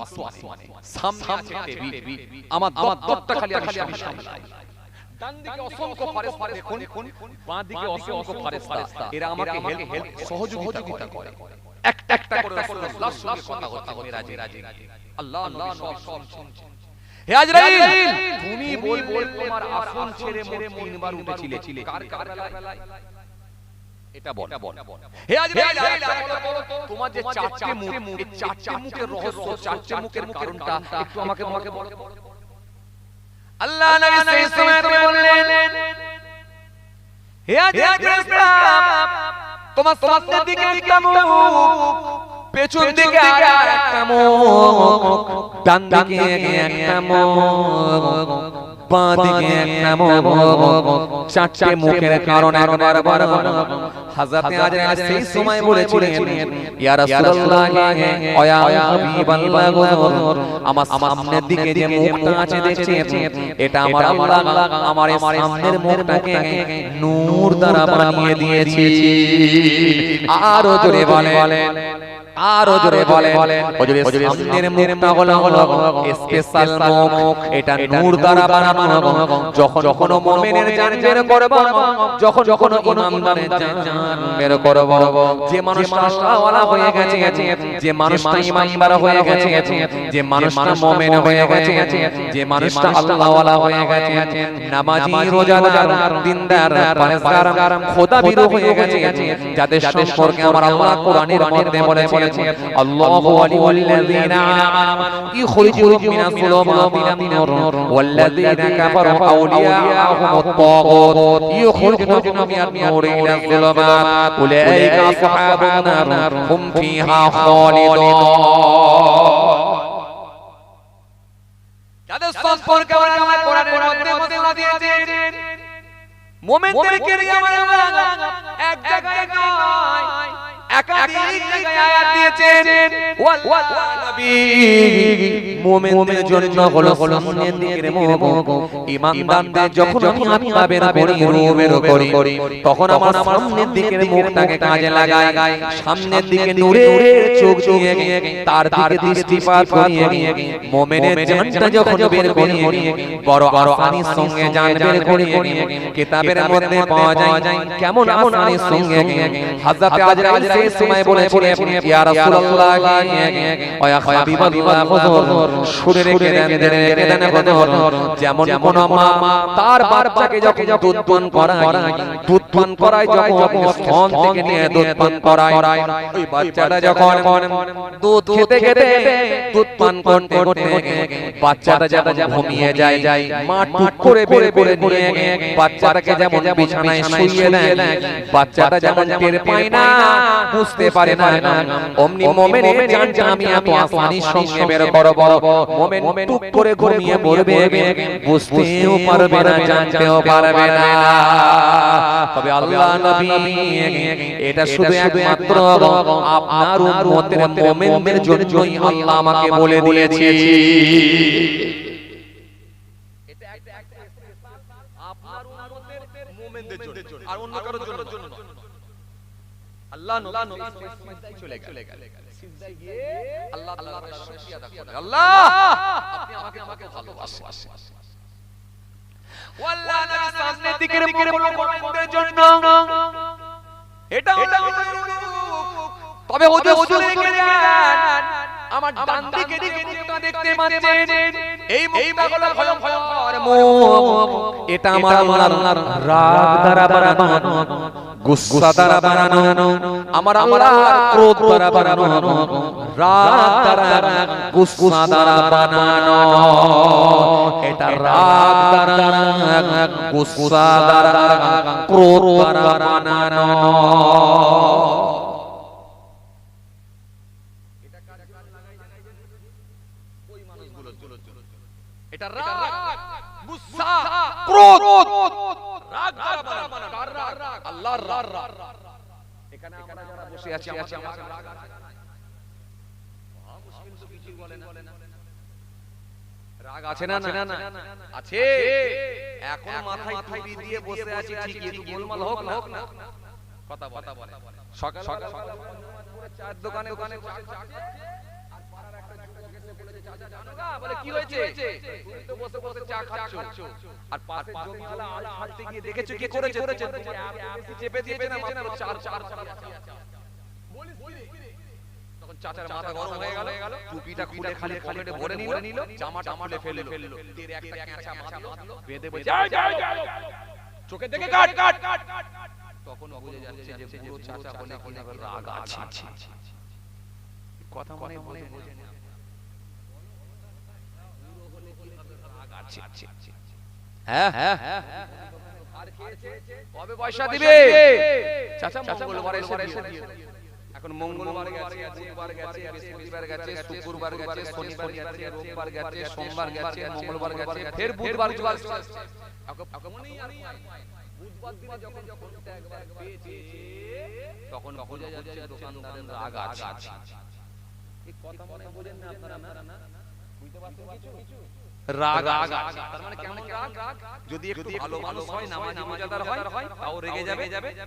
আসমানে, সামনে আছে টেবিল, আমার দপ্তরটা খালি আমি সামলাই। ডান দিকে অসংখ্য ফেরেশতা দেখুন, বাঁ দিকে অসংখ্য ফেরেশতা, এরা আমাকে হেল্প সহযোগিতা করে। একটা করে রাসূলুল্লাহর সঙ্গে কথা হচ্ছে মেরাজে। আল্লাহ নবী সব শুনছেন। হে আজরাইল, তুমি বলবে তোমার আসন ছেড়ে মোরে 3 বার উঠেছিলে, কার বেলায়? এটা বল। হে আজরাইল, বলো তোমার যে 4টে মুখ, এই 4টে মুখের রহস্য, 4টে মুখের কারণটা একটু আমাকে বলো। আল্লাহ নবী সেই সময় বললেন, হে আজরাইল, তোমার সামনের দিকে একটা মুখ, পেছন দিকে আরেকটা মুখ, ডান দিকে একটা মুখ, বাঁ দিকে একটা মুখ, 4টে মুখের কারণ একবার হযরত আজরাইল সেই সময় বলেছিলেন, ইয়া রাসূলুল্লাহ ওয়া হাবিবাল্লাহ, আমার সামনের দিকে যে মুখটা আছে দেখছেন, এটা আমার আল্লাহ আমার সামনের মুখটাকে নূর দ্বারা বানিয়ে দিয়েছে। আরো জোরে বলেন, আরো জোরে বলেন, সামনের মুখটা হলো স্পেশাল মুখ, এটা নূর দ্বারা বানানো। যখন কোনো মুমিনের জান বের করব, যখন কোনো ইমানদারের জান বের করব, যে মানুষটা আল্লাহওয়ালা হয়ে গেছে, যে মানুষটা ইমানদার হয়ে গেছে, যে মানুষটা মুমিন হয়ে গেছে, যে মানুষটা আল্লাহওয়ালা হয়ে গেছে, নামাজি, রোজাদার, দিনদার, পরহেজগার, খোদাভীরু হয়ে গেছে, যাদের সম্পর্কে আমার আল্লাহ কোরআনের মধ্যে বলেছেন, আল্লাহু ওয়ালিউল্লাযীনা আমানু ইখরিজুহুম মিনাজ যুলুমাতি ইলান নূর ওয়াল্লাযীনা কাফারু আউলিয়াহুমুত তাগুত ইখরিজুহুম মিনান নূরি ইলাজ যুলুমাত উলাইকা আসহাবুন নার হুম ফিহা খালিদুন। যাদের সম্পর্কে আমরা কোরআনের মধ্যে বলে দিয়েছেন, মুমিনদেরকে নিয়ে আমরা এক জায়গায় নয়, একাধিক জায়গায় আয়াত দিয়েছেন। ওয়াল নবী, মুমিনদের জন্য হলো সামনের দিকের মুখ। ঈমানদারদের যখন আমি আত্মা বের করি, তখন আমার সামনের দিকের মুখটাকে কাজে লাগাই, সামনের দিকে নূরের চোখ দিয়ে তার দিকে দৃষ্টিপাত করিয়ে মুমিনের জানটা যখন বের করি, বড় আসানির সঙ্গে জান বের করিয়ে কিতাবের মধ্যে পাওয়া যায়। কেমন আসানির সঙ্গে হযরত আজরাইল সেই সময় বলেছিলেন, ইয়া রাসূলুল্লাহ ওয়া হাবিবাল্লাহ, হুজুর শুনে রেখে দেন হুজুর, যেমন কোন মা তার বাচ্চাকে যখন দুধ পান করায়, যখন স্তন থেকে নিয়ে দুধ পান করায়, ওই বাচ্চাটা যখন দুধ খেতে দুধ পান করতে বাচ্চাটা যখন ঘুমিয়ে যায়, মা টুক করে বের করে নিয়ে বাচ্চাটাকে যেমন বিছানায় শুইয়ে দেয়, বাচ্চাটা যেমন টের পায় না, বুঝতে পারে না, অমনি মুমিনের জানটা আমি এত আসানির সঙ্গে বের করব, মুমিন টুক করে ঘুমিয়ে পড়বে, বুঝতেও পারবে না, জানতেও পারবে না। তবে আল্লাহ নবী, এটা শুধু একমাত্র আপনার উম্মতের মুমিনদের জন্যই আল্লাহ আমাকে বলে দিয়েছে। এটা একটা আপনার উম্মতের মুমিনদের জন্য, আর অন্য কারোর জন্য না। আল্লাহ নবী সিজদায় চলে গেলেন, সিজদায় গিয়ে আল্লাহ তাআলার শুকরিয়া আদা করেন, আল্লাহ আপনি আমাকে ভালোবাসেন। আল্লাহ নবী সামনের দিকের মুমিনদের জন্য এটা হলো, তবে হুজুর শুনে গেলেন, আমার ডান দিকে মুখটা দেখতে পাচ্ছেন, এই মুখটা হলো ভয়ঙ্কর মুখ, এটা আমার আল্লাহর রাগ দ্বারা বানানো, গুসা দ্বারা বানানো, আমার আল্লাহর ক্রোধ দ্বারা বানানো, রাগ দ্বারা, গুসা দ্বারা বানানো, এটা রাগ দ্বারা, গুসা দ্বারা, ক্রোধ দ্বারা বানানো। এটা রাগ, গুসা, ক্রোধ, রাগ দ্বারা বানানো, আল্লাহর রাগ। এখানে আমরা যারা বসে আছি, আমাদের রাগ আছে না? মুসলিম তো কিছু বলে না, রাগ আছে না? আছে। এখন মাথায় টুপি দিয়ে বসে আছি ঠিকই, একটু গোলমাল হোক না, কথা বলে। সকাল চার দোকানে আর পাড়ার একটা যুবক এসে বলেছে, বলে কি হয়েছে? তুমি তো বসে বসে চা খাচ্ছ আর পাশে জমিওয়ালা আল ছাড়তে গিয়ে দেখেছো কি করেছে? চেপে দিয়েছে না মাত্র চার তখন চাচার মাথা গরম হয়ে গেল, টুপিটা খুলে খালি পকেটে ভরে নিল, জামাটা খুলে ফেললো, তেরে একটা ক্যাঁচা মারলো, বেঁধে বলে চোখে দেখে কাট। তখন বুঝে যাচ্ছে যে পুরো চাচা বলে কি না রাগ আছে। কথা মনে বোঝে না, পুরো হলে কি হবে রাগ আছে। হ্যাঁ আর খেয়েছে কবে পয়সা দিবে? চাচা মঙ্গলবার এসে দিয়ে। এখন মঙ্গলবার গেছে, বুধবার গেছে, বৃহস্পতিবার গেছে, শুক্রবার গেছে, শনিবার গেছে, রোববার গেছে, সোমবার গেছে, মঙ্গলবার গেছে, ফের বুধবার চলে আসছে। বুধবার দিনে যখন একবার পেয়েছে তখন বুঝে যাচ্ছে দোকানদারের রাগ আছে। এই কথা মনে বোঝেন না আপনারা? না বুঝতে পারছেন কিছু? রাগ আছে। তার মানে কেমন রাগ? যদি একটু ভালো মানুষ হয়, নামাজি রোজাদার হয়, তাও রেগে যাবে,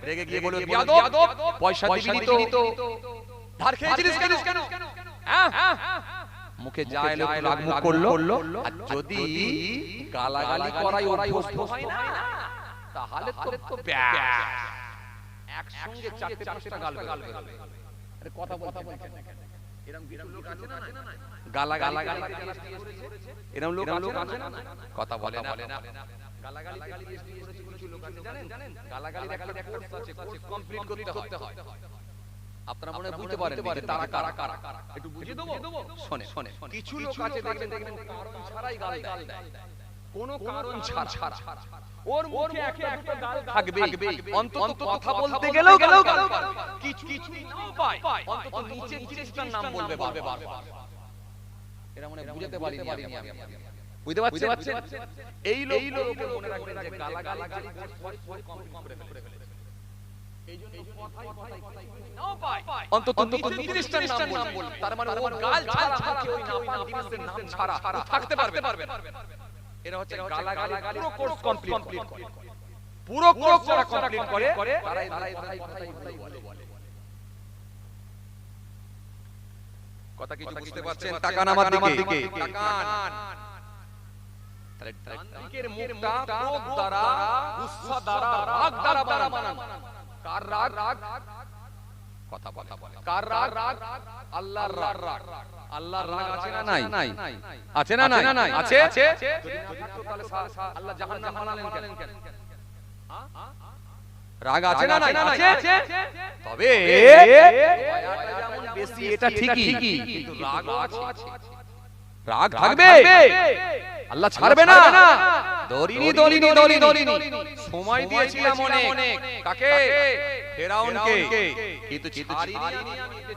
রেগে গিয়ে বলবে বিয়াদব, পয়সা দিবি তো, ধার খেয়েছিস কেন? মুখে যা এলো রাগ মুখ করলো। আর যদি গালাগালি করাই অভ্যস্ত হয় না, তাহলে তো ব্যাস একসঙ্গে চারটে পাঁচটা গাল বেরোবে। আরে কথা বলতে এরকম কিছু লোক আছে না? গালাগালি এরকম লোক আছে না? কথা বলে না। গালাগালি করেছে কিছু লোক আছে জানেন? গালাগালির একটা কোর্স আছে, কোর্স কমপ্লিট করতে হয়। আপনারা মনে বুঝতে পারেন তারা কারা একটু বুঝিয়ে দেবো। শোনে কিছু লোক আছে দেখবেন কারণ ছাড়াই গাল দেয়, কোনো কারণ ছাড়া। ওর মুখে একটা দুটো গাল থাকবে, অন্তত কথা বলতে গেলেও গাল কিছু নাও পায়, অন্তত নিচে জিনিসটার নাম বলবে বারবার। এরা মনে বুঝতে পারিনি আমি। বুঝতে পারছেন? এই লোককে মনে রাখবেন যে গালাগালি কমপ্লিট করে ফেলে। এইজন্য কথাই নাও পায়, অন্তত নিচে জিনিসটার নাম বলবে। তার মানে ও গাল ছাড়া ওই নাম জিনিসের নাম ছাড়া থাকতে পারবে না। এরা হচ্ছে গালাগালি পুরো কোর্স কমপ্লিট করে, পুরো কোর্স যারা কমপ্লিট করে তারাই কথাই বলে। কথা কিছু বুঝতে পারছেন? তাকান আমার দিকে, তাকান। তাহলে ডানদিকের মুখটা ক্রোধ দ্বারা, গুসা দ্বারা, রাগ দ্বারা বানানো। কার রাগ? কথা বলে। কার রাগ? আল্লাহর রাগ। আল্লাহর রাগ আছে না নাই? আছে না নাই? আছে। যদি না থাকতো তাহলে আল্লাহ জাহান্নাম বানালেন কেন? রাগ আছে না নাই? আছে। তবে দয়াটা যেমন বেশি এটা ঠিকই, কিন্তু রাগও আছে। রাগ থাকবে, আল্লাহ ছাড়বে না। দরিনি সময় দিয়েছিলাম অনেক, কাকে? ফেরাউনকে, কিন্তু ছাড়িনি আমি,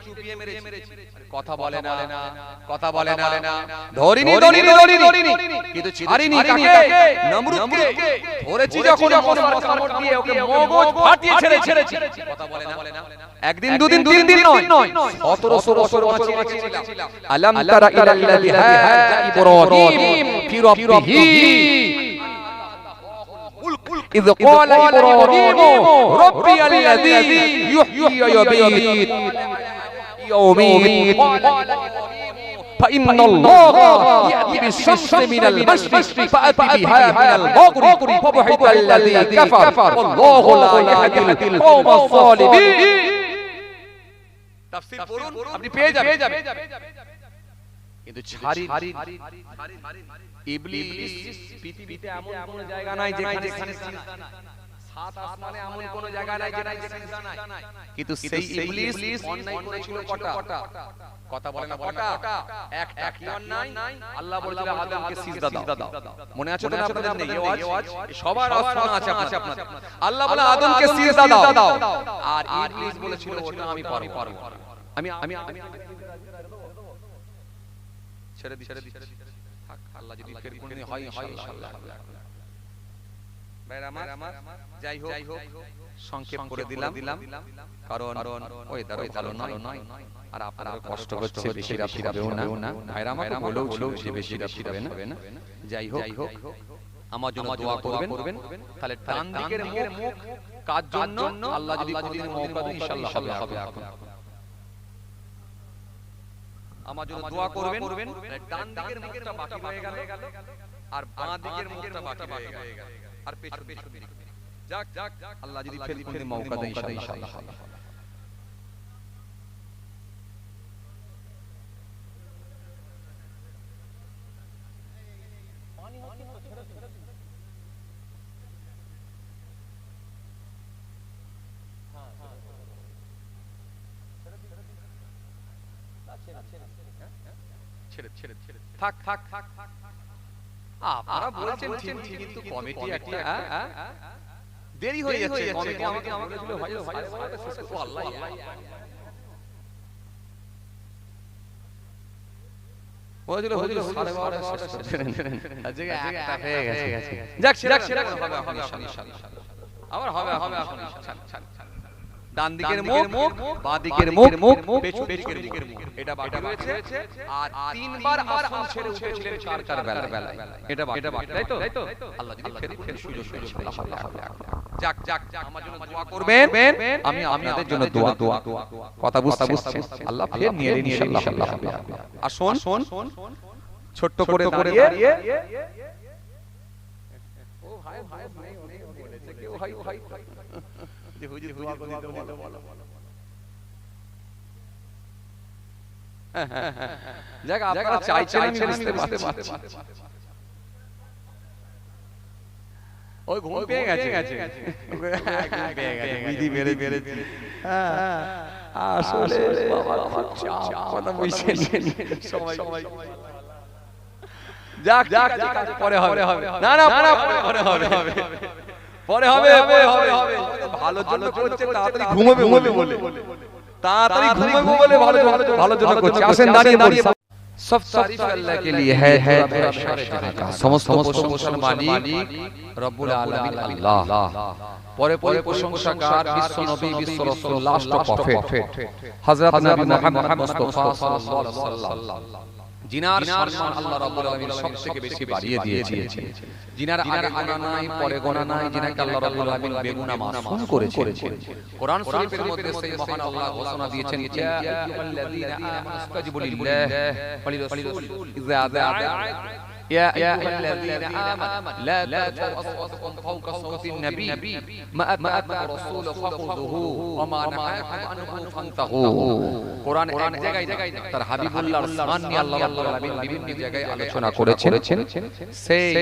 চুপিয়ে মেরেছি। কথা বলে না। ধরিনি কিন্তু ছাড়িনি কাকে? নমরুদকে। ধরেছি যখন কামড় দিয়ে ওকে মগজ ফাটিয়ে ছেড়েছি। কথা বলে না। একদিন দুদিন তিন দিন নয়, 1700 বছর ছিলাম। আলাম তারা ইলাল্লাযী হাজ্জা ইব্রাহিম ফি রাব্বিহি إذ قال إبراهيم ربي الذي يحيي ويميت يومين فإن الله يأتي بالشمس من المشرق فأت بها من المغرب فبهت الذي كفر والله لا يهدي القوم الظالمين তাফসীর পড়ুন, আপনি পেয়ে যাবেন। কিন্তু ছাড়ি ইবলিস পৃথিবীতে এমন কোন জায়গা নাই যেখানে চিন্তা নাই, সাত আসমানে এমন কোন জায়গা নাই যেখানে চিন্তা নাই। কিন্তু সেই ইবলিস অন্যায় করেছিল কটা? কথা বলে না কটা? একটা কি অন্যায়? আল্লাহ বলেছিল আদমকে সিজদা দাও। মনে আছে তো আপনাদের? নেই এই আওয়াজ সবার আওয়াজ শোনা আছে আপনাদের। আল্লাহ বলে আদমকে সিজদা দাও, আর ইবলিস বলেছিল ওটা আমি পারবো। আমি ছেড়ে দি। থাক, আল্লাহ যদি ফের কোনদিন হয় ইনশাআল্লাহ। ভাই আমার যাই হোক সংক্ষেপ করে দিলাম, কারণ ওই দাঁড়ো ভালো নয়, আর আপনারা কষ্ট হচ্ছে, বেশি রাশি রাখবেও না। ভাইরা আমাকে বলেও বেশি রাশি রাখবে না। যাই হোক আমার জন্য দোয়া করবেন। তাহলে ডান দিকের মুখ কার জন্য? আল্লাহ যদি মওকা দেন ইনশাআল্লাহ হবে। আমার জন্য দোয়া করবেন। ডান দিকের মুখটা বাকি রয়ে গেল আর বাঁ দিকের মুখটা বাকি রয়ে গেল আর পেছন দিকে যাক আল্লাহ যদি ফের কোন মৌকা দেয় ইনশাআল্লাহ। থাক আপনারা বলছেন ঠিক কিন্তু কমিটি একটা দেরি হয়ে যাচ্ছে। কমিটি আমাকে বলেছিল ভাই শেষ করব আল্লাহ বলেছিল হুজুর 12:30 শেষ করবেন আজকে একটা হয়ে গেছে। যাক সেটা হবে ইনশাআল্লাহ আবার হবে এখন ইনশাআল্লাহ। ডান দিকের মুখ বাঁ দিকের মুখ পেছন দিকের মুখ এটা বাকি রয়েছে আর তিনবার আসন ছেড়ে উঠেছিলেন চার বেলা এটা বাকি তাই তো আল্লাহ যদি ফের সুযোগ দেয় ইনশাআল্লাহ হবে। যাক আমার জন্য দোয়া করবেন আমি আপনাদের জন্য দোয়া কথা বুঝছেন আল্লাহ ফের নিয়ে ইনশাআল্লাহ হবে। আর শোন ছোট্ট করে দাঁড়িয়ে ও ভাই বলেছে কেউ ভাই যে হুজুর দোয়া করে দিতে বলো যাক আপনারা চাইছেন আমি বুঝতে পারছি। ওই ঘুম পেয়ে গেছে বিধি মেরে আসলে বাবা খুব চাপ কথা বলছেন সবাই যাক পরে হবে না পরে হবে ভালো জন্য করছে তাড়াতাড়ি ঘুমাবে বলে ভালো জন্য করছে। আসেন দাঁড়িয়ে সব তারিফ আল্লাহ के लिए है সমস্ত প্রশংসার মালিক রব্বুল আলামিন আল্লাহ। পরে প্রশংসাকার বিশ্ব নবী বিশ্ব রাসূল লাস্ট প্রফেট হযরত নবী মুহাম্মদ মুস্তাফা সাল্লাল্লাহু আলাইহি ওয়াসাল্লাম জিনার সম্মান আল্লাহ রাব্বুল আলামিন সবথেকে বেশি বাড়িয়ে দিয়েছেন। জিনার আগে গোনা নাই পরে গোনা নাই, জিনাকে আল্লাহ রাব্বুল আলামিন বেগুনা মাসুম করেছেন। কোরআন শরীফের মধ্যে সেই মহান আল্লাহ ঘোষণা দিয়েছেন ইয়া আইয়ুহাল্লাযীনা আমানু ইসতাজিবু লিল্লাহি ওয়া লিরাসূল ইযা দাআ يا أيها الذين آمنوا لا ترفعوا أصواتكم فوق صوت النبي ما أتاكم الرسول فخذوه وما نهاكم عنه فانتهوا। কোরআন এক জায়গায় তার হাবিবুল্লাহর সম্মান নিয়ে আল্লাহ রাব্বুল আলামিন বিভিন্ন জায়গায় আলোচনা করেছেন। সেই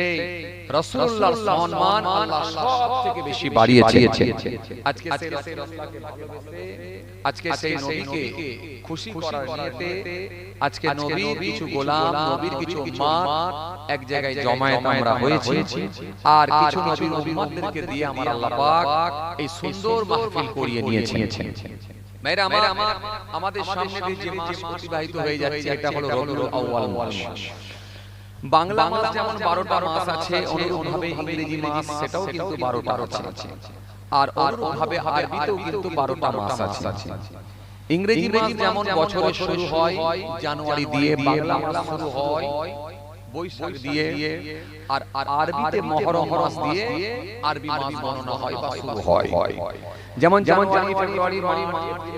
রাসূলুল্লাহর সম্মান আল্লাহ সবথেকে বেশি বাড়িয়েছেন। আজকে সেই রাসূলকে ভালোবেসে আজকে সেই নবীকে খুশি করার নিয়তে আজকে নবীর কিছু গোলাম নবীর কিছু উম্মত এক জায়গায় জমায়েত আমরা হয়েছি আর কিছু নবীর উম্মতদেরকে দিয়ে আমার আল্লাহ পাক এই সুন্দর মাহফিল করিয়ে নিয়েছেন। মেরা আমার আমাদের সামনে যে মাস অতিবাহিত হয়ে যাচ্ছে এটা হলো রবিউল আউয়াল মাস। বাংলা মাস যেমন 12টা মাস আছে অনুরূপভাবে ইংরেজি মাস সেটাও কিন্তু 12টা আছে আর অনুরূপভাবে আরবিতেও কিন্তু 12টা মাস আছে। ইংরেজি মাস যেমন বছরের শুরু হয় জানুয়ারি দিয়ে, বাংলা মাস শুরু হয় বৈশাখ দিয়ে আর আরবিতে মুহররম মাস দিয়ে আরবি মাস গণনা হয় বা শুরু হয়। যেমন January February March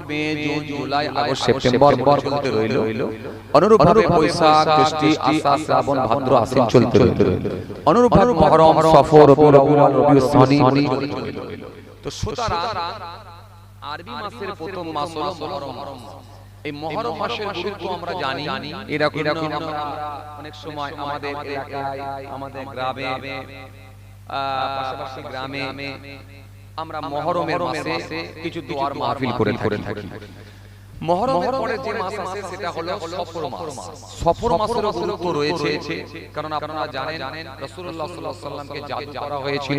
May June July August September চলতে রইল, অনুরূপভাবে বৈশাখ জ্যৈষ্ঠ আষাঢ় শ্রাবণ ভাদ্র আশ্বিন চলতে রইল, অনুরূপভাবে মুহররম সফর রবিউল আউয়াল রবিউল সানি চলতে রইল। তো সুতরাং আরবি মাসের প্রথম মাস হলো মুহররম। এই মুহররম মাসের গুরুত্ব আমরা জানি। এরকম আমরা অনেক সময় আমাদের এলাকায় আমাদের গ্রামে পাশাপাশি গ্রামে আমরা মুহররমের মাসে কিছু দোয়ার মাহফিল করে থাকি। মুহররমের পরে যে মাস আছে সেটা হলো সফর মাস। সফর মাসের গুরুত্ব রয়েছে কারণ আপনারা জানেন রাসূলুল্লাহ সাল্লাল্লাহু আলাইহি ওয়াসাল্লামকে জাদু করা হয়েছিল,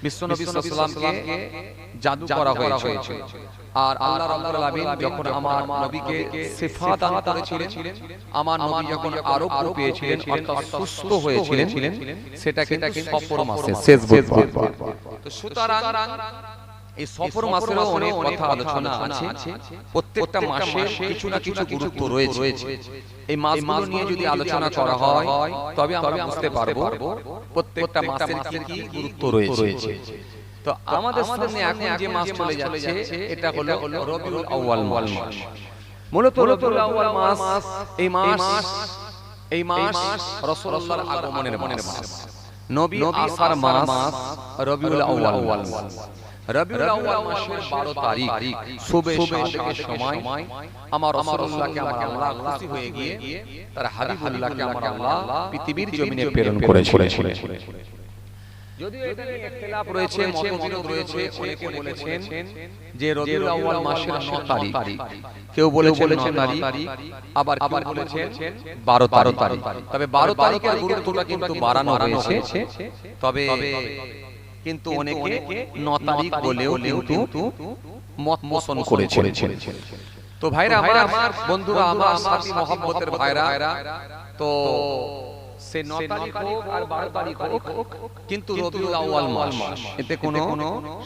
বিশ্বনবী সাল্লাল্লাহু আলাইহি ওয়াসাল্লামকে জাদু করা হয়েছিল। আর আল্লাহ রাব্বুল আলামিন যখন আমার নবীকে সিফাত দান করেছিলেন, আমার নবী যখন আরোগ্য পেয়েছিলেন অর্থাৎ সুস্থ হয়েছিলেন, সেটা কিন্তু সফর মাসের শেষ বুধবার। তো সুতরাং এই সফর মাসেরও অনেক কথা আলোচনা আছে। প্রত্যেকটা মাসের কিছু না কিছু গুরুত্ব রয়েছে। এই মাসগুলো নিয়ে যদি আলোচনা করা হয় তবে আমরা বুঝতে পারবো প্রত্যেকটা মাসের কি গুরুত্ব রয়েছে। তো আমাদের সামনে এখন যে মাস চলে যাচ্ছে এটা হলো রবিউল আউয়াল মাস। মূলত রবিউল আউয়াল মাস, এই মাস রাসূলুল্লাহর আগমনের মাস, নবী আসার মাস রবিউল আউয়াল। রবিউল আউয়াল মাসের 12 তারিখ সুবহ সাদেকের সময় আমার রাসূলুল্লাহকে আমার আল্লাহ খুশি হয়ে গিয়ে তার হাবিবুল্লাহকে আমার আল্লাহ পৃথিবীর জমিনে প্রেরণ করেছিলেন। যদিও এটা নিয়ে ইখতিলাফ রয়েছে, মতবিরোধ রয়েছে। অনেকে বলেছেন যে রবিউল আউয়াল মাসের 9 তারিখ, কেউ বলেছেন 9 তারিখ, আবার বলেছেন 12 তারিখ। তবে 12 তারিখের গুরুত্বটা কিন্তু বাড়ানো হয়েছে, তবে কিন্তু অনেকে 9 তারিখ বলেও কিন্তু মত পোষণ করেছেন। তো ভাইরা আমার, বন্ধুরা আমার, সাথী মহব্বতের ভাইরা, তো সে 9 তারিখ হোক আর 12 তারিখ হোক, কিন্তু রবিউল আউয়াল মাস, এতে কোনো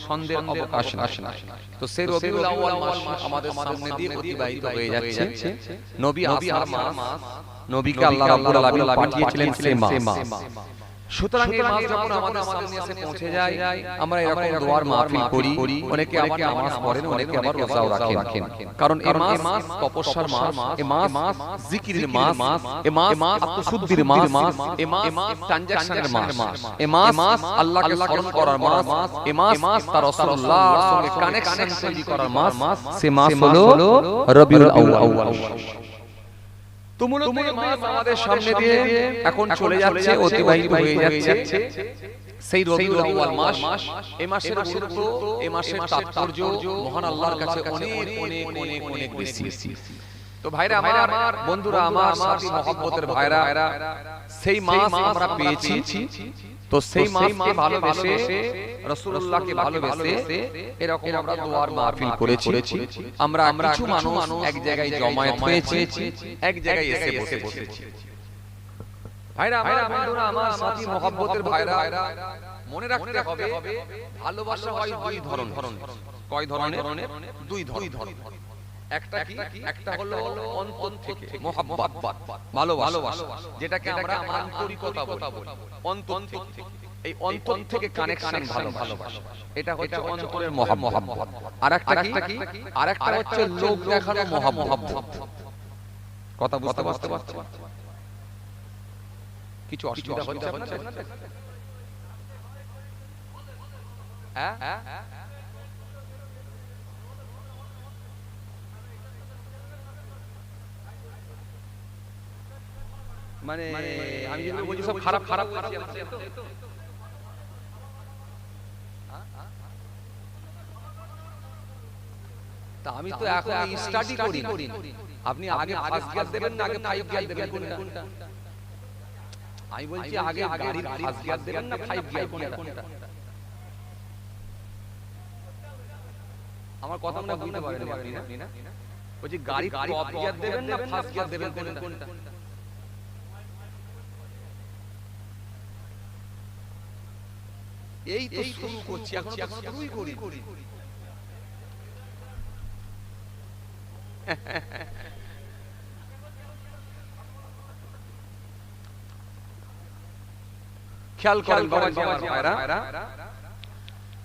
সন্দেহের অবকাশ নাই। তো সেই রবিউল আউয়াল মাস আমাদের সামনে দিয়ে অতিবাহিত হয়ে যাচ্ছে। নবী আসার মাস, নবীকে আল্লাহ রাব্বুল আলামিন পাঠিয়েছিলেন সেই মাস। সুতরাং এই মাস যখন আমাদের সামনে এসে পৌঁছে যায়, আমরা এরকম দোয়ার মাহফিল করি। অনেকে আবার নামাজ পড়েন, অনেকে আবার রোজাও রাখেন। কারণ এই মাস তপস্যার মাস, এই মাস জিকিরের মাস, এই মাস আত্মশুদ্ধির মাস, এই মাস ট্রানজাকশনের মাস, এই মাস আল্লাহকে স্মরণ করার মাস, এই মাস তার রাসূলুল্লাহর সঙ্গে কানেকশন তৈরি করার মাস। সেই মাস হলো রবিউল আউয়াল। তো মূলত এই মাস আমাদের সামনে দিয়ে এখন চলে যাচ্ছে, অতিবাহিত হয়ে যাচ্ছে। সেই রবিউল আউয়াল মাস, এই মাসের গুরুত্ব, এই মাসের তাৎপর্য মহান আল্লাহর কাছে অনেক অনেক অনেক অনেক বেশি। তো ভাইরা আমার, বন্ধুরা আমার, সাথী মহব্বতের ভাইরা, সেই মাস আমরা পেয়েছি। তো সেই মাসকে ভালোবেসে, রাসূলুল্লাহকে ভালোবেসে এরকম আমরা দোয়ার মাহফিল করেছি। আমরা কিছু মানুষ এক জায়গায় জমায়েত হয়েছি, এক জায়গায় এসে বসেছি। ভাইরা আমার, বন্ধুরা আমার, সাথী মহব্বতের ভাইরা, মনে রাখতে হবে ভালোবাসা হয় দুই ধরনের। কয় ধরনের? দুই ধরনের। একটা কি? একটা হলো অন্তর থেকে মহব্বত, ভালোবাসা, যেটাকে আমরা আন্তরিকতা বলি। অন্তর থেকে, এই অন্তর থেকে কানেকশন, ভালোবাসা, এটা হচ্ছে অন্তরের মহব্বত। আরেকটা কি? আরেকটা হচ্ছে লোক দেখানো মহব্বত। কথা বুঝতে পারছেন? কিছু অসুবিধা হচ্ছে আপনাদের? হ্যাঁ, মানে আমি যেগুলো বলছি সব খারাপ বলছি। তা আমি তো এখন স্টাডি করি। আপনি আগে ফার্স্ট গিয়ার দেবেন না আগে 5 গিয়ার দেবেন কোনটা? আমি বলছি আগে গাড়ির ফার্স্ট গিয়ার দেবেন না 5 গিয়ার কোনটা? আমার কথা মনে বুঝতে পারেন আপনি না? বলছি গাড়ি টপ গিয়ার দেবেন না ফার্স্ট গিয়ার দেবেন কোনটা? এই তো শুরু করছি, এখন তো শুরুই করি। খেয়াল করেন বাবাজি আমার ভাইরা,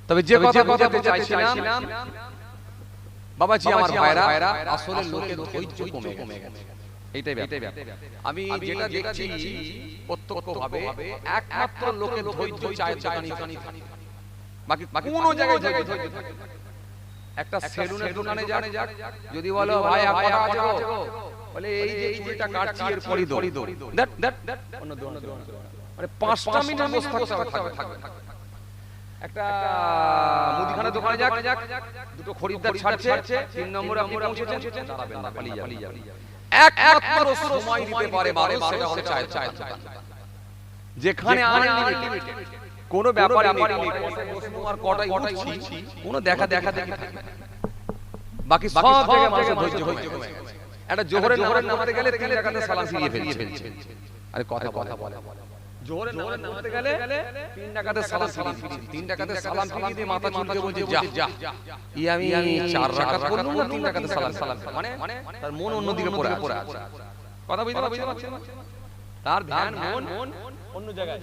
তবে যে কথা বলতে চাইছিলাম বাবাজি আমার ভাইরা, আসলে লোকের ধৈর্য কমে গেছে। এইটাই ব্যাপার। আমি যেটা দেখছি প্রত্যক্ষভাবে একমাত্র লোকের ধৈর্য চায় দোকানি, বাকি কোনো জায়গায় ধৈর্য থাকে। একটা সেলুনের দোকানে যাক, যদি বলো ভাই আপনারা আছে গো, বলে এই যে চুলটা কাটছি এর পরই দৌড়, দ্যাট অন্য দোকানে, মানে 5টা মিনিট বসে থাকবে। একটা মুদিখানা দোকানে যাক, দুটো খরিদ্দার ছাড়ছে, 3 নম্বরে আপনি পৌঁছেছেন, দাঁড়াবেন না, পালিয়ে যাবেন। একমাত্র সময় দিতে পারে মানুষ, সেটা হচ্ছে চায়ের দোকান, যেখানে আনলিমিটেড কোনো ব্যাপারই নেই। তোমার কটাই উঠছি, কোনো দেখা দেখি থাকে। বাকি সব জায়গায় মানুষের ধৈর্য কমে গেছে। একটা জোহরের নামাতে গেলে 3 রাকাতে সালাম ফিরিয়ে ফেলছে। আরে কথা বলে জোহরের নামাতে গেলে 3 রাকাতে সালাম ফিরিয়ে 3 রাকাতে সালাম ফিরিয়ে দিয়ে মাথা চুলকে বলছে যা আমি 4 রাকাত পড়লাম না 3 রাকাতে সালাম, মানে তার মন অন্যদিকে পড়ে আছে। কথা বুঝতে পারছেন? তার ধ্যান মন অন্য জায়গায়,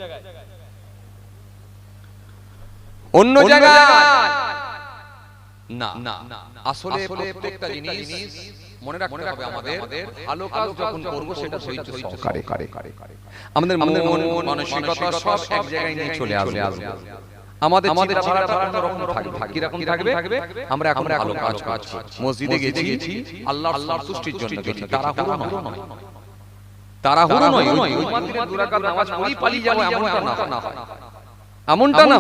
অন্য জায়গায় না। আসলে প্রত্যেকটা জিনিস মনে রাখতে হবে আমাদের ভালো কাজ যখন করব সেটা ধৈর্য সহকারে আমাদের মন মানসিকতা সব এক জায়গায় নিয়ে চলে আসবে। আমাদের চিন্তাধারাটা অন্যরকম থাকবে। কি রকম থাকবে? আমরা এখন ভালো কাজ করছি, মসজিদে গেছি, আল্লাহর সন্তুষ্টির জন্য গেছি, তাড়াহুড়ো নয়। ওই মন্দিরে দুই রাকাত নামাজ পড়ি পালিয়ে যাব এমনটা না।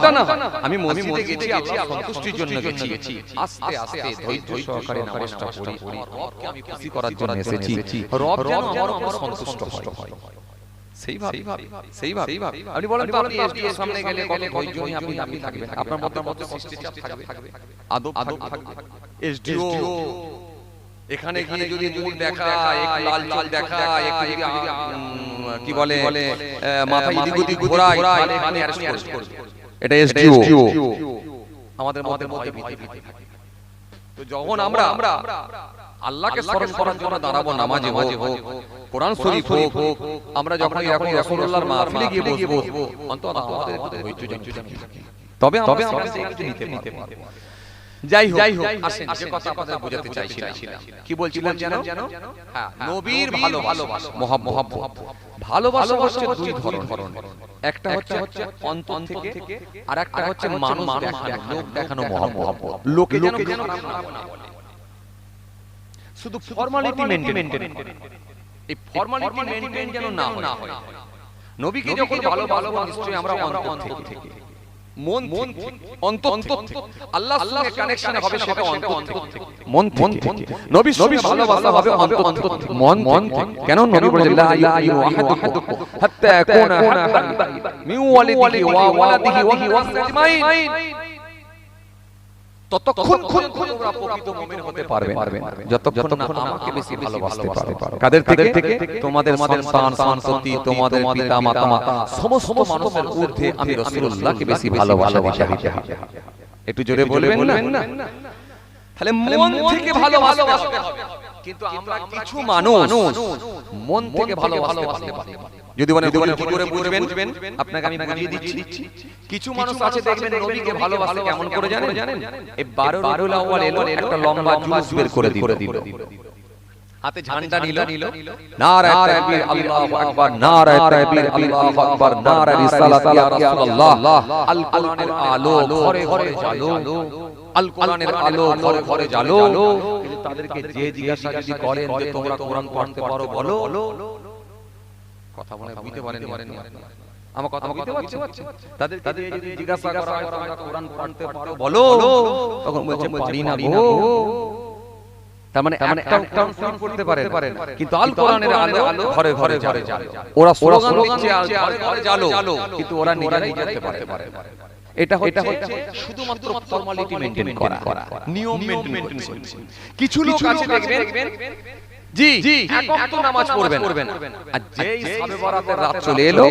আমি মসজিদে গেছি আল্লাহর সন্তুষ্টির জন্য গেছি, আস্তে আস্তে ধৈর্য সহকারে নামাজটা পড়ি, রবকে আমি খুশি করার জন্য এসেছি, রব যেন আমার উপর সন্তুষ্ট হয়। সেইভাবে আপনি বলেন তো, আপনি এসডিও সামনে গেলে কত ধৈর্য নিয়ে আপনি থাকবেন, আপনার মধ্যে শিষ্টাচার থাকবে, আদব থাকবে। এসডিও এখানে গিয়ে যদি মুখ দেখায়, একটু লাল চোখ দেখায়, একটু কি বলে মাথা এদিক ওদিক ঘোরায়, তাহলে এখানে অ্যারেস্ট করবে। এটা এসডিও। আমাদের মধ্যে ভয় ভীতি। তো যখন আমরা আল্লাহকে স্মরণ করার জন্য দাঁড়াবো, নামাজে হোক, কোরআন শরীফ হোক, আমরা যখন এরকম রাসূলুল্লাহর মাহফিলে গিয়ে বসবো, অন্তত আমাদের ধৈর্য জানতে হবে, তবে আমরা একটু নিতে পারবো। যাই হোক, আসেন যে কথা আপনাদের বোঝাতে চাইছিলাম, কি বলছিলাম জানো? হ্যাঁ, নবীর ভালোবাসা, মহব্বত। ভালোবাসা হচ্ছে দুই ধরনের, একটা হচ্ছে অন্তর থেকে, আর একটা হচ্ছে মানুষ দেখানো, লোক দেখানো মহব্বত। লোকে যেন খারাপ না বলে, শুধু ফর্মালিটি মেইনটেইন করে, এই ফর্মালিটি মেইনটেইন যেন না হয়। নবীকে যখন ভালোবাসবো, নিশ্চয়ই আমরা অন্তর থেকে, মন অন্তর থেকে, আল্লাহর সঙ্গে কানেকশন হবে, সেটা অন্তর থেকে, মন থেকে। নবীর সঙ্গে ভালোবাসা হবে অন্তর থেকে, মন থেকে। কেন? নবী বলেছেন লা ইলাহা আহাদুকুম হাত্তা ইয়াকুনা হাব্বান মিন ওয়ালিদিহি ওয়া ওয়ালাদিহি ওয়া নাসি আজমাইন। ততক্ষণ তোমরা প্রকৃত মুমিন হতে পারবে যতক্ষণ না আমাকে বেশি ভালোবাসতে পারবে। কাদের থেকে? তোমাদের সন্তান, সন্ততি, তোমাদের পিতা মাতা, সমস্ত মানুষের ঊর্ধ্বে আমি রাসূলুল্লাহকে বেশি ভালোবাসা দিতে হবে। একটু জোরে বলবেন না? তাহলে মন থেকে ভালোবাসতে হবে। কিন্তু আমরা কিছু মানুষ মন থেকে ভালোবাসতে পারি। যদি মানে কি করে বুঝবেন, আপনাকে আমি বুঝিয়ে দিচ্ছি। কিছু মানুষ আছে, দেখবেন নবীকে ভালোবাসে কেমন করে জানেন? এই 12 রবিউল আউয়াল এলো, একটা লম্বা জুলুস বের করে দিল, হাতে ঝান্ডা নিল, নারায়ে তাকবীর, আল্লাহু আকবার, নারায়ে তাকবীর, আল্লাহু আকবার, নারায়ে রিসালাত ইয়া রাসূলুল্লাহ, আল কোরআনের আলো ঘরে ঘরে জ্বালো, আল কোরআনের আলো ঘরে ঘরে জ্বালো। কিন্তু তাদেরকে যে জিজ্ঞাসা যদি করেন যে তোমরা কোরআন পড়তে পারো, বলো। কথা বলে বুঝতে পারেন? আমার কথা বুঝতে পারছেন? তাদেরকে যদি জিজ্ঞাসা করা হয় তোমরা কোরআন পড়তে পারো, বলো, তখন বলছে পারি না গো। তার মানে একটা ফিল করতে পারে, কিন্তু আল কোরআনের আলো ঘরে ঘরে জ্বালো। ওরা স্লোগান দিচ্ছে ঘরে ঘরে জ্বালো, কিন্তু ওরা নিজেরাই জ্বালতে পারে। এটা হচ্ছে শুধুমাত্র ফর্মালিটি মেইনটেইন করা, নিয়ম মেইনটেইন করছে। কিছু লোক আছে দেখবেন জি এক ওয়াক্ত নামাজ পড়বেন, আর যেই শবে বরাতের রাত চলে এলো,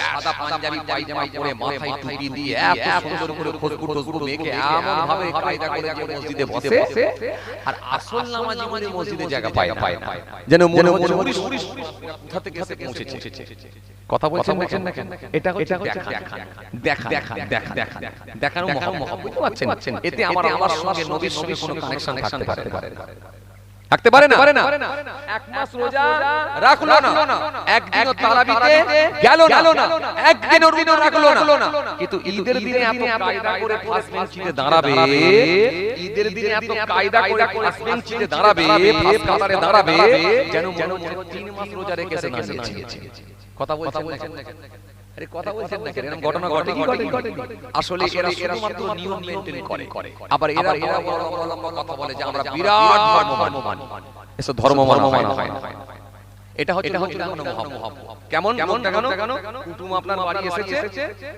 সাদা পাঞ্জাবি পায়জামা পরে, মাথায় টুপি দিয়ে এত সুন্দর করে খুশবু মেখে এমন ভাবে কায়দা করে যে মসজিদে বসে, আর আসল নামাজি মানে মসজিদে জায়গা পায় না, যেন মনে হচ্ছে কোথা থেকে এসে পৌঁছেছে। কথা বলছেন না কেন? এটা হচ্ছে দেখানো মহব্বত। বুঝতে পারছেন? এতে আমার সঙ্গে নবীর সঙ্গে কোনো কানেকশন থাকতে পারে না। এক মাস রোজা রাখলো না, একদিনও তারাবিতে গেল না, একদিনও রোজা রাখলো না, কিন্তু ঈদের দিনে এত কায়দা করে ফার্স্ট বেঞ্চিতে দাঁড়াবে, ঈদের দিনে এত কায়দা করে ফার্স্ট বেঞ্চিতে দাঁড়াবে, ফার্স্ট কাতারে দাঁড়াবে, যেন 3 মাস রোজা রেখেছে না নিয়েছে। কথা বলছেন না কেন? আরে কথা বলছেন না কেন? এরকম ঘটনা ঘটে কি? আসলে এরা শুধুমাত্র নিয়ম মেইনটেইন করে। আবার এরা বড় কথা বলে যে আমরা বিরাট ধর্ম মানি। এসব ধর্ম মানা হয় না। এটা হচ্ছে মহব্বত। কেমন? কুটুম আপনার বাড়ি এসেছে,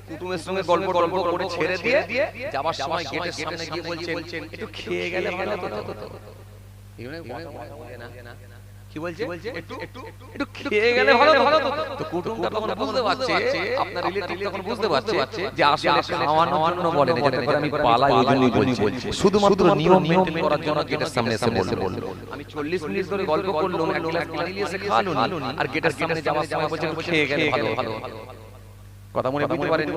কুটুমের সঙ্গে গল্প করে ছেড়ে দিয়ে যাবার সময় গেটের সামনে গিয়ে বলছেন একটু খেয়ে গেলে ভালো হতো। কি বলছে? একটু খেয়ে গেলে ভালো হতো। তো কুটুমটা তখন বুঝতে পারছে, আপনার রিলেটিভ তখন বুঝতে পারছে যে আসলে খাওয়ানোর জন্য বলে না, যাতে করে আমি পালাই ওই জন্যই বলছি, শুধুমাত্র নিয়ম মেইনটেইন করার জন্য গেটের সামনে এসে বলল। আমি 40 মিনিট ধরে গল্প করলাম, এক গ্লাস পানি নিয়ে এসে খাওয়ানো, আর গেটের সামনে যাওয়ার সময় বলছে খেয়ে গেলে ভালো। কথা মনে বুঝতে পারেন,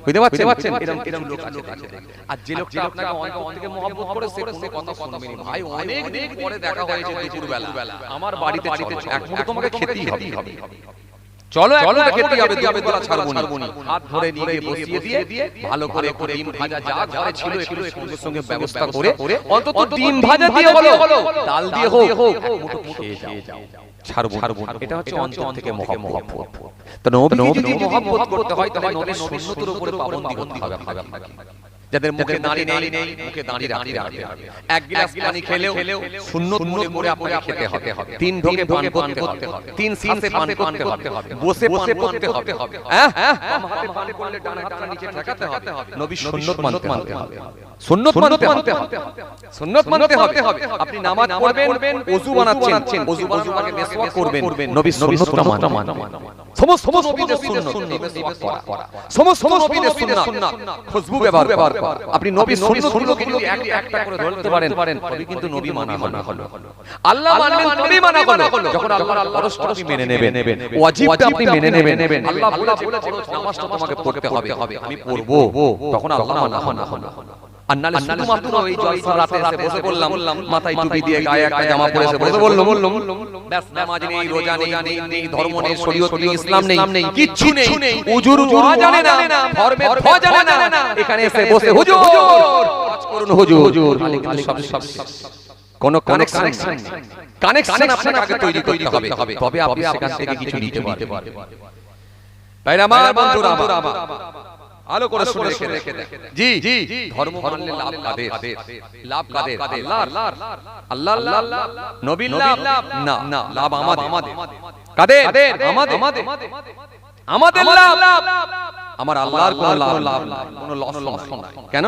বুঝতে পারছেন? এরকম লোক আছে কাছে। আর যে লোকটা আপনাকে অন্তর থেকে মহব্বত করে সে কোনো কথা শুনবে না। ভাই অনেক দিন পরে দেখা হয়েছে দুপুরবেলা, আমার বাড়িতে এক মুঠো তোমাকে খেতেই হবে। চলো একটা খেতেই হবে, দুপুরবেলা ছাড়বো না। হাত ধরে নিয়ে বসিয়ে দিয়ে ভালো করে ডিম ভাজা যা ঘরে ছিল একটু সঙ্গে সঙ্গে ব্যবস্থা করে অন্তত ডিম ভাজা দিয়ে হলো, ডাল দিয়ে হোক এক মুঠো খেয়ে যাও। ছাড়বো না। এটা হচ্ছে অন্তর থেকে মহব্বত। তো নবীকে যদি মহব্বত করতে হয় তাহলে নবীর সুন্নতের উপরে পাবন্দি করতে হবে আপনাকে। যাদের মুখে দাঁড়ি নেই মুখে দাঁড়ি রাখতে হবে। এক গ্লাস পানি খেলেও সুন্নত মনে করে আপনাকে খেতে হবে। তিন ঢোকে পান করতে হবে, তিন শ্বাসে পান করতে হবে, বসে পান করতে হবে। হ্যাঁ বাম হাতে পান করলে ডান হাতটা নিচে ঠেকাতে হবে। নবীর সুন্নত মানতে হবে, সুন্নত মানতে হবে। আপনি নামাজ পড়বেন, ওযু বানাচ্ছেন, ওযু বানানোর মেসওয়াক করবেন, নবীর সুন্নতটা মানবেন। সমস্ত নবীদের সুন্নাত সমস্ত নবীদের সুন্নাত খুশবু ব্যবহার করা। আপনি নবীর সুন্নাতগুলোকে যদি একটা করে ধরতে পারেন তবে কিন্তু নবী মানা হলো। আল্লাহ মানবেন তবেই মানা হলো যখন আল্লাহর ফরজটা আপনি মেনে নেবেন, ওয়াজিবটা আপনি মেনে নেবেন। আল্লাহ বলেছে নামাজটা তোমাকে পড়তে হবে, আমি পড়ব, তখন আল্লাহ মানা হলো। আর নালে শুধুমাত্র এই জলসা রাতে এসে বসে বললাম, মাথায় টুপি দিয়ে গায়ে একটা জামা পরে এসে বসে বললাম, ব্যাস নামাজ নেই, রোজা নেই, ধর্ম নেই, শরীয়ত নেই, ইসলাম নেই, কিচ্ছু নেই, উজুর ওয়া জানে না, ফরমে ফ জানে না, এখানে এসে বসে হুজুর কাজ করুন হুজুর, সব কোন কানেকশন আপনাকে আগে তৈরি করতে হবে, তবে আপনি সেখান থেকে কিছু নিতে পারবেন। তাই আমার বন্ধুরা আলো করে শুনে রেখে দেন। জি ধর্ম মানলে লাভ কাদের? আল্লাহ নবীর লাভ না, লাভ আমাদের। কাদের? আমাদের লাভ। আমার আল্লাহর কোনো লাভ নাই, কোনো লস নাই। কেন?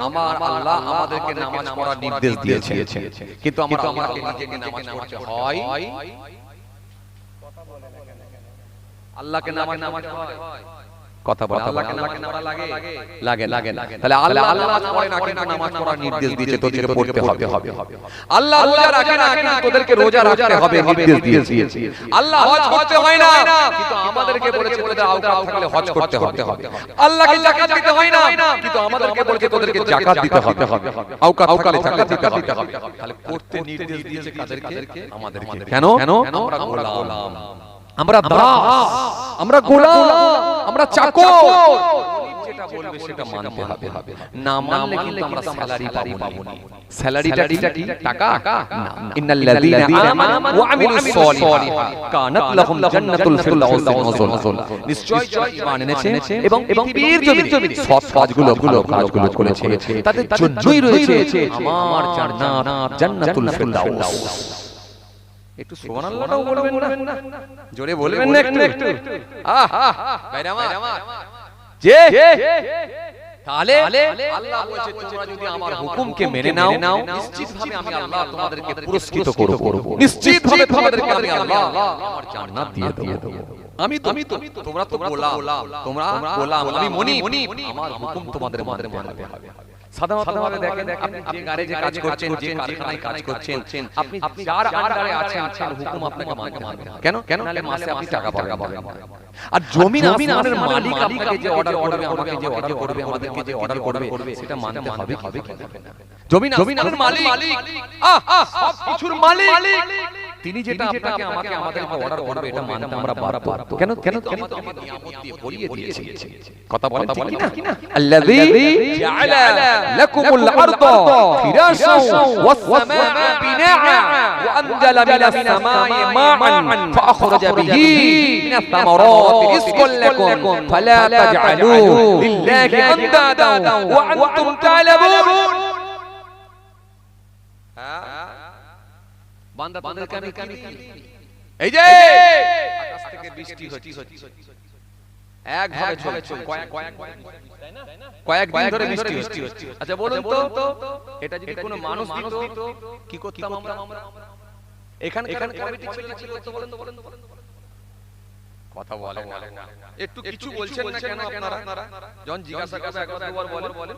আমার আল্লাহ আমাদেরকে নামাজ পড়ার নির্দেশ দিয়েছেন, কিন্তু আমাকে নিজেকে নামাজ পড়তে হয়। আল্লাহকে নামাজ হয়, কথা বলে আল্লাহকে নামাজ পড়া লাগে না। তাহলে আল্লাহ নামাজ পড়ে না কিন্তু নামাজ পড়ার নির্দেশ দিয়েছে, তোদেরকে পড়তে হবে। আল্লাহ রোজা রাখে না কিন্তু তোদেরকে রোজা রাখতে হবে, নির্দেশ দিয়েছে। আল্লাহ হজ করতে হয় না কিন্তু আমাদেরকে বলেছে তোদের আওকাত থাকলে হজ করতে হবে। আল্লাহকে যাকাত দিতে হয় না কিন্তু আমাদেরকে বলেছে তোদেরকে যাকাত দিতে হবে, আওকাত থাকলে দিতে হবে। তাহলে করতে নির্দেশ দিয়েছে কাদেরকে? আমাদেরকে। কেন? আমরা গোলাম, আমরা দাস, আমরা গোলাম, আমরা চাকর। যেটা বলবে সেটা মানতে হবে। না মানলে কিন্তু আমরা স্যালারি পাবো না। স্যালারিটা কি? টাকা না। ইন্নাল্লাযীনা আমানু ওয়া আমিলুস সলিহাত কানাত লাহুম জান্নাতুল ফিরদাউসি নুজুলা। নিশ্চয় যারা ঈমান এনেছে এবং পৃথিবীর জমিনে সৎ কাজগুলো করেছে তাদের জন্যই রয়েছে আমার জান্নাত, জান্নাতুল ফিরদাউস। একটু সুবহানাল্লাহও বলবেন না? জোরে বলবেন না একটু? ভাইরা আমার যে তাহলে আল্লাহ বলেছে তোমরা যদি আমার হুকুমকে মেনে নাও নিশ্চিতভাবে আমি আল্লাহ তোমাদেরকে পুরস্কৃত করব, নিশ্চিতভাবে তোমাদেরকে আমি আল্লাহ আমার জান্নাত দিয়ে দেব। আমি তো তোমরা তো গোলাম, আমি মনি, আমার হুকুম তোমাদের মানতে হবে। সাধারণভাবে দেখেন আপনি যে গ্যারেজে কাজ করছেন, যে কারখানায় কাজ করছেন, আপনি যার আন্ডারে আছেন তার হুকুম আপনাকে মানতে হবে। কেন? নালে মাসে আপনি টাকা পাবেন। আর জমিন আসমানের মালিক আপনাকে যে অর্ডার করবে, আমাকে যে অর্ডার করবে, আমাদেরকে যে অর্ডার করবে সেটা মানতে হবে কি না? জমিন আসমানের মালিক, সব কিছুর মালিক তিনি, যেটা আপনাকে আমাদেরকে অর্ডার করবে এটা মানতে আমরা বাধ্য। কেন? আমাদের নিয়ামত দিয়ে ভরিয়ে দিয়েছে। কথা বলেন ঠিক কি না? আল্লাযী জাআলা লাকুমুল আরদা ফিরাশাও ওয়াস সামাআ বিনাআ ওয়া আনজালা মিনাস সামাই মাআন ফাআখরাজা বিহি মিনাস সামারাতি রিজকান লাকুম ফালা তাজআলু লিল্লাহি আনদাদা ওয়া আনতুম তা'লামুন। বান্দা তোদেরকে আমি এই যে আকাশ থেকে বৃষ্টি হচ্ছে, একভাবে চলছে, কয়েকদিন ধরে বৃষ্টি হচ্ছে। আচ্ছা বলুন তো এটা যদি কোনো মানুষ দিত কি করতাম আমরা? এখানে কমিটি ছিল তো বলেন কথা বলে না, একটু কিছু বলছেন না কেন আপনারা? যখন জিজ্ঞাসা করবে একবার দুবার বলেন।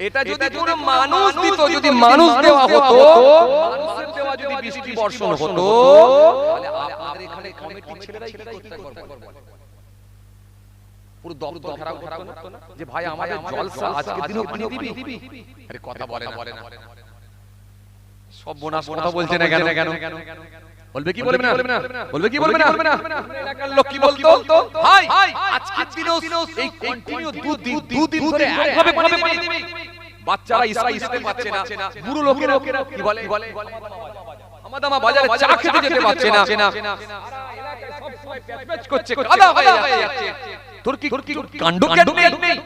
এটা যদি কোনো মানুষ দিত, যদি মানুষ দেওয়া হতো, মানুষের দেওয়া যদি বৃষ্টি বর্ষণ হতো তাহলে আমাদের এখানে কমিটির ছেলেরাই কি করতে পারবে? পুরো দপ্তর ঘেরাও করতো না যে ভাই আমাদের জলসা আজকে দিনও পানি দিবি? আরে কথা বলে না সব বোনাস কথা বলছে না কেন বলবে কি বলবে না এলাকার লোক কি বলতো ভাই আজকের দিনও এই কন্টিনিউ দুদিন ধরে একভাবে পানি দিবি। বাচ্চারা স্কুল যেতে পারছে না, বুড়ো লোকেরা কি বলে আমাদামা বাজারে চা খেতে যেতে পারছে না, এলাকায় সব সময় প্যাচ করছে, কাদা হয়ে যাচ্ছে। তোর কি কাণ্ড নেই?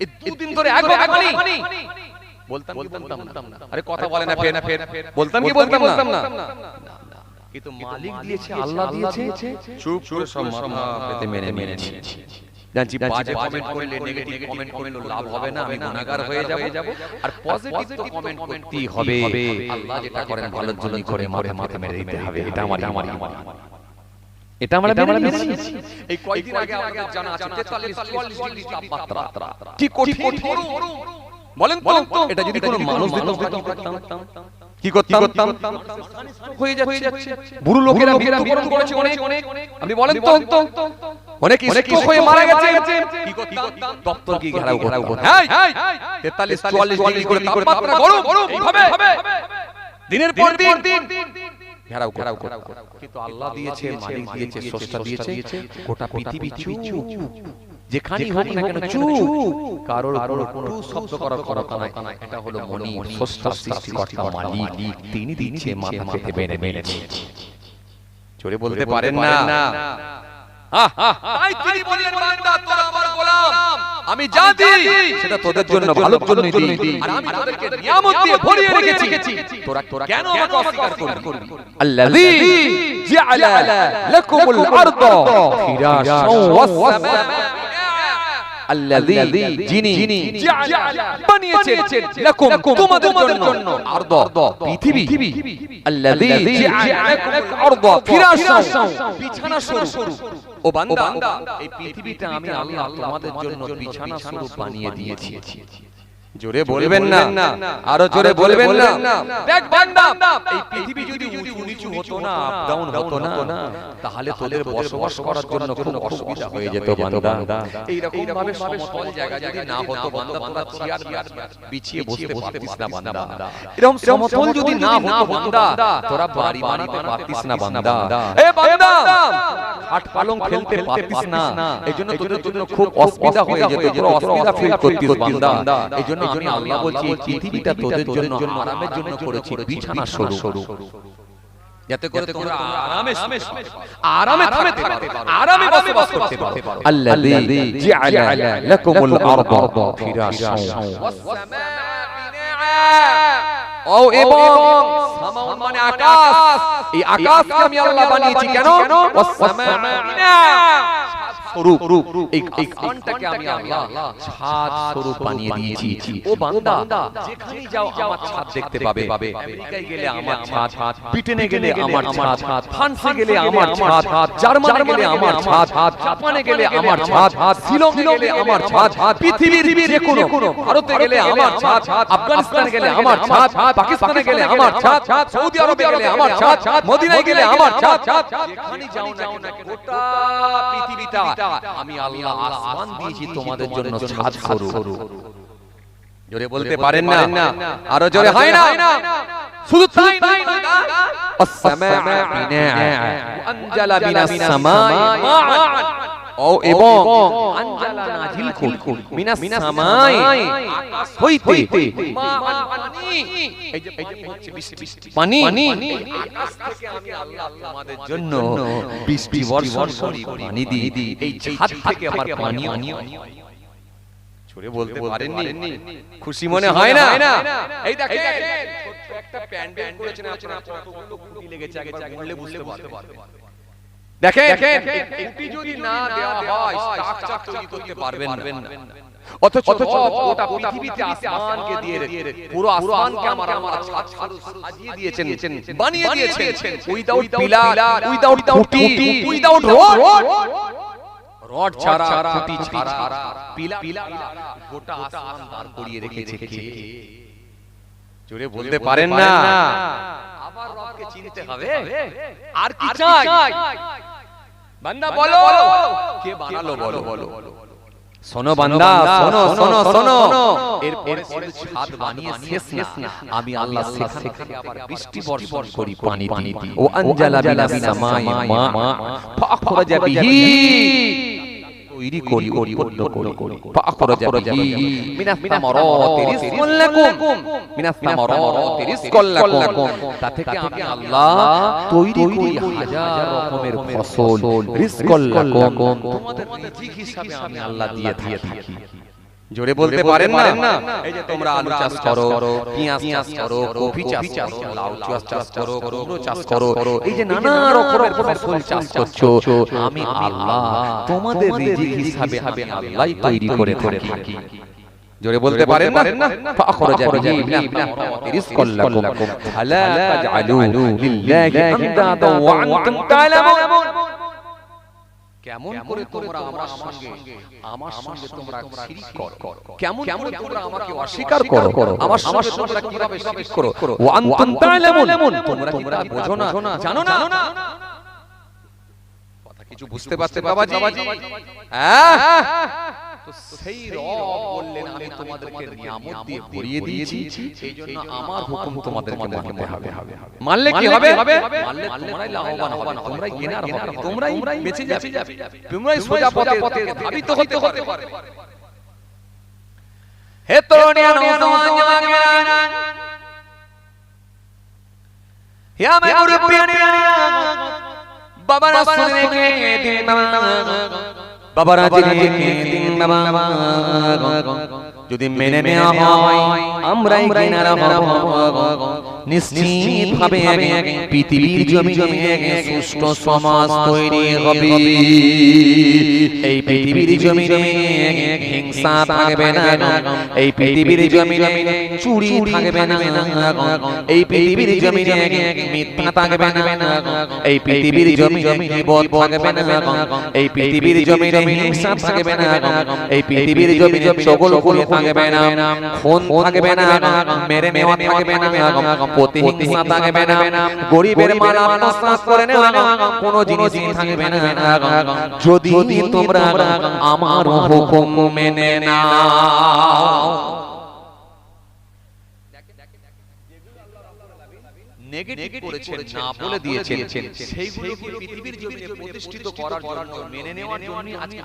এই দুদিন ধরে একভাবে পানি বলতাম না। আরে কথা বলে না ফের বলতাম না। কিন্তু মালিক দিয়েছে, আল্লাহ দিয়েছে, চুপ করে সব মাথা পেতে মেনে নিয়েছি। জানছি বাজে কমেন্ট করলে, নেগেটিভ কমেন্ট করলে লাভ হবে না, আমি গুনাহগার হয়ে যাব। আর পজিটিভ তো কমেন্ট করতেই হবে। আল্লাহ যেটা করেন ভালোর জন্যই করে, মাথা মেরে দিতে হবে। এটা আমরা মেনে নিয়েছি। এই কয়েকদিন আগে আমাদের জানা আছে 43-44 ডিগ্রি তাপমাত্রা, কি কঠিন বলেন তো। এটা যদি কোনো মানুষ দিত কি করতাম? হয়ে যাচ্ছে। বুড়ো লোকেরা মৃত্যুবরণ করেছে অনেক। আপনি বলেন তো অনেক স্ট্রোক হয়ে মারা গেছে, কি করতাম? দপ্তর কি ঘেরাও করতাম। 43-44 ডিগ্রি করে তাপমাত্রা, গরম এইভাবে দিনের পর দিন ঘেরাও করতাম। কিন্তু আল্লাহ দিয়েছে, মালিক দিয়েছে, স্রষ্টা দিয়েছে, গোটা পৃথিবী চুপ। যেখানেই হোক না কেন চুপ, কারোর কোনো শব্দ করার কথা নাই। এটা হলো মনি, স্রষ্টা, সৃষ্টিকর্তা, মালিক, তিনি দিচ্ছে, মাথা পেতে মেনে নিয়েছে। জোরে বলতে পারেন না? তাই তিনি বললেন, বান্দা তোরা আমার গোলাম, আমি যা দিই সেটা তোদের জন্য ভালোর জন্যই দিই, আর আমি তোদেরকে নিয়ামত দিয়ে ভরিয়ে রেখেছি। তোরা কেন আমাকে অস্বীকার করবি? আল্লাযী জাআলা লাকুমুল আরদা ফিরাশাও ওয়াস সামা, আল্লাযী যিনি বানিয়েছেন লাকুম তোমাদের জন্য আরদা পৃথিবী, আল্লাযী জাআলা লাকুম আরদা ফিরাশাও বিছানা স্বরূপ। ও বান্দা এই পৃথিবীটা আমি আল্লাহ তোমাদের জন্য বিছানা স্বরূপ বানিয়ে দিয়েছি। জোরে বলবেন না, আরো জোরে বলবেন না। দেখ বান্দা, এই পৃথিবী যদি উঁচু নিচু হতো না, আপ ডাউন হতো না, তাহলে তোদের বসবাস করার জন্য খুব অসুবিধা হয়ে যেত বান্দা। এই রকম ভাবে সমতল জায়গা যদি না হতো বান্দা, তোরা চেয়ার বিছিয়ে বসতে পারতিস না বান্দা। এরকম সমতল যদি না হতো বান্দা, তোরা বাড়ি বানাতে পারতিস না বান্দা। এ বান্দা, খাট পালং ফেলতে পারতিস না, এইজন্য তোদের জন্য খুব অসুবিধা হয়ে যেত, তোরা অসুবিধা ফিল করতিস বান্দা। এইজন্য আমি আল্লাহ বলছি, পৃথিবীটা তোদের জন্য আরামের জন্য করেছি বিছানা স্বরূপ, যাতে করে তোমরা আরামে থাকতে পারো, আরামে বসবাস করতে পারো। আল্লাযী জাআলা লাকুমুল আরদা ফিরাশাও ওয়াস সামা বিনাআ। ও এবং সামা মানে আকাশ, এই আকাশকে আমি আল্লাহ বানিয়েছি কেন? ওয়াস সামা বিনাআ স্বরূপ, এই আসমানটাকে আমি আল্লাহ ছাদ স্বরূপ বানিয়ে দিয়েছি। ও বান্দা, যেখানে যাও আমার ছাদ দেখতে পাবে। আমেরিকায় গেলে আমার ছাদ, ব্রিটেনে গেলে আমার ছাদ, ফ্রান্সে গেলে আমার ছাদ, জার্মানি গেলে আমার ছাদ, জাপানে গেলে আমার ছাদ, শ্রীলঙ্কা গেলে আমার ছাদ, পৃথিবীর যে কোনো, ভারতে গেলে আমার ছাদ, আফগানিস্তানে গেলে আমার ছাদ, পাকিস্তানে গেলে আমার ছাদ, সৌদি আরবে গেলে আমার ছাদ, মদিনায় গেলে আমার ছাদ। যেখানে যাও না কেন গোটা পৃথিবীটা আমি আল্লাহ আসমান দিয়েছি তোমাদের জন্য ছাদ স্বরূপ। জোরে বলতে পারেন না, আরো জোরে হয় না? শুধু তাই নয়, আসসামা বিনাআ আনজালা মিনাস সামাই মাআন। ও এবং আনজালা নাজিল করুন মিনাস সামাই আকাশ হইতে মাআন পানি। এই যে পানি, আকাশ থেকে আমি আল্লাহ তোমাদের জন্য বৃষ্টি বর্ষণ করি, পানি দিই। এই ছাদ থেকে আমার পানি আনি। জোরে বলতে পারেননি? খুশি মনে হয় না? এই দেখেন ছোট্ট একটা প্যান্ডেল করেছেন, আপনারা কতগুলো খুঁটি লেগেছে, আগে বললে বুঝতে পারবেন। দেখেন খুঁটি যদি না দেওয়া হয় স্ট্রাকচার তৈরি করতে পারবেন না। অথচ গোটা পৃথিবীতে আসমানকে দিয়ে পুরো আসমানকে আমার ছাদ সাজিয়ে দিয়েছেন, বানিয়ে দিয়েছেন, উইদাউট পিলার, উইদাউট খুঁটি, উইদাউট রড ছাড়া, খুঁটি ছাড়া, পিলার গোটা আসমান দাঁড় করিয়ে রেখেছে কে? জোরে বলতে পারেন না? আবার রবকে চিনতে হবে। আর কি চাই বান্দা? বলো কে বানালো? বলো শোনো বান্দা, শোনো শোনো শোনো, এরপরে ছাদ বানিয়ে শেষ না, আমি আল্লাহ সেখান থেকে আবার বৃষ্টি বর্ষণ করি পানি দিয়ে। ও আনজালা বিনাস সামাই মা ফাখরাজা বিহি, তৈরি করি উৎপন্ন করি ফাখরাজা বিহি মিনাস সামারাতি রিজকুল লাকুম, মিনাস সামারাতি রিজকুল লাকুম, তা থেকে আমি আল্লাহ তৈরি করি হাজার রকমের ফসল, রিজকুল লাকুম, তোমাদের রিজিক হিসাবে আমি আল্লাহ দিয়ে থাকি। জোরে বলতে পারেন না? এই যে তোমরা আলু চাষ করো, পেঁয়াজ চাষ করো, কফি চাষ করো, লাউ চাষ করো, কুমড়ো চাষ করো, এই যে নানা রকমের ফসল চাষ করছো, আমি আল্লাহ তোমাদের রিজিক হিসাবে আমি আল্লাহই তৈরি করে থাকি। জোরে বলতে পারেন না? ফাখরাজা বিহি মিনাস রিজকুল লাকুম ফালা তাজআলু লিল্লাহি আনদাদা ওয়া আনতুম তা'লামুন। কেমন করে তোমরা আমার সঙ্গে তোমরা শিরক করো, কেমন করে তোমরা আমাকে অস্বীকার করো, আমার সঙ্গে তোমরা কিভাবে শিরক করো, ওয়া আনতুম তা'লামুন, তোমরা বোঝো না, জানো না? কথা কিছু বুঝতে পারতে বাবাজি? হ্যাঁ, তো সেই রব বললেন আমি তোমাদেরকে নিয়ামত দিয়ে ভরিয়ে দিয়েছি, এইজন্য আমার হুকুম তোমাদেরকে মানতে হবে। মানলে কি হবে? মানলে তোমরাই লাভবান হবে, তোমরাই কেনার হবে, তোমরাই বেঁচে যাবে, তোমরাই সোজা পথে ধাবিত হতে পারবে। হে তরুণিয়া নওজওয়ান জওয়ানেরা, হে আমার মুরব্বিয়ানেরা, বাবারা শুনে রেখে দিন বাবারা জেনে দিন বাবা, যদি মেনে নেওয়া হয় আমরাই কিনারা হব, নিশ্চিত ভাবে পৃথিবীর জমিনে সুষ্ঠু সমাজ তৈরি হবে। এই পৃথিবীর জমিনে হিংসা থাকবে না, এই পৃথিবীর জমিনে চুরি থাকবে না, এই পৃথিবীর জমিনে মিথ্যা থাকবে না, এই পৃথিবীর জমিনে বিপদ থাকবে না, এই পৃথিবীর জমিনে হিংসা থাকবে না, এই পৃথিবীর জমিনে চগলখুরি থাকবে না, খুন থাকবে না, মেরে নেওয়া থাকবে না, প্রতিহিংসা থাকবে না, গরিবের মাল আত্মসাৎ করে নেওয়া কোনো জিনিসই থাকবে না, যদি তোমরা আমার হুকুম মেনে নাও। নেগেটিভ করেছেন না বলে দিয়েছেন, সেইগুলো পৃথিবীর জমিনে প্রতিষ্ঠিত করার জন্য, মেনে নেওয়ার জন্য আজকে